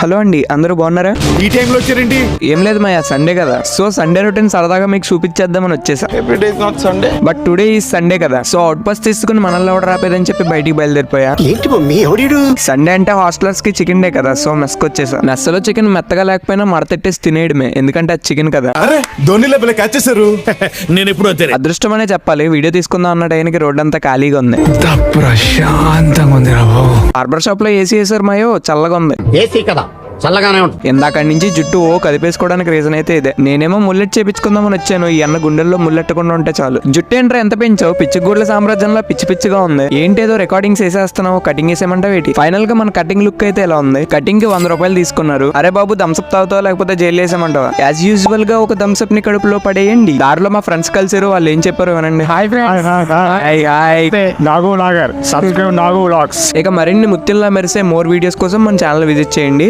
Hello అండి, అందరూ బాగున్నారా? ఈ టైంలో వచ్చారేంటి? ఏం లేదు మాయా, సండే కదా, సో సండే రొటీన్ సరదాగా మీకు చూపించేద్దామని వచ్చేసా. Everyday is not Sunday. But today ఈ సండే కదా, సో అవుట్ బస్ తీసుకుని మనల్ని ఎవడ రాపేదని చెప్పి బయటికి బయలుదేరిపోయా. ఏంటి మమ్మీ ఎవడీడు? సండే అంటే హాస్టలర్స్ కి చికెన్ డే కదా, సో మెస్కి వచ్చేసా. మెస్సలో చికెన్ మెత్తగా లేకపోయినా మడతెట్టేసి తినేయడమే, ఎందుకంటే అది చికెన్ కదా. అరే ధోని లెవెల్ క్యాచ్ చేశారు. నేను ఎప్పుడు అంతే. అదృష్టం అనే చెప్పాలి, వీడియో తీసుకుందాం అన్న టైంకి రోడ్ అంతా ఖాళీగా ఉంది. ప్రశాంతంగా ఉంది రాబో. బార్బర్ షాప్ లో ఏసీ వేసారు మాయో, చల్లగా ఉంది. ఏసీ కదా చల్లగానే ఉంటుంది. ఇందాక నుంచి జుట్టు కదిపేసుకోవడానికి రీజన్ అయితే ఇదే. నేనేమో ముల్లెట్ చేపించుకుందామని వచ్చాను, ఈ అన్న గుండెల్లో ముల్లెట్టకుండా ఉంటే చాలు. జుట్టు ఏంట్రా ఎంత పెంచావు, పిచ్చిగూడ్ల సామ్రాజ్యంలో పిచ్చి పిచ్చిగా ఉంది. ఏంటేదో రికార్డింగ్స్ వేసేస్తున్నావు, కటింగ్ వేసేమంటావు ఏంటి? ఫైనల్ గా మన కటింగ్ లుక్ అయితే ఎలా ఉంది. కటింగ్ కి 100 రూపాయలు తీసుకున్నారు. అరే బాబు థమ్స్అప్ తాగుతావు లేకపోతే జైలు వేసామంటావా? యాజ్ యూజువల్ గా ఒక థమ్స్అప్ ని కడుపులో పడేయండి. దారిలో మా ఫ్రెండ్స్ కలిసారు, వాళ్ళు ఏం చెప్పారు వినండి. హాయ్ నాగు లాగర్ సబ్స్క్రైబ్ నాగు వ్లాగ్స్. ఇక మరిన్ని ముత్యంలా మెరిసే మోర్ వీడియోస్ కోసం మన ఛానల్ విజిట్ చేయండి.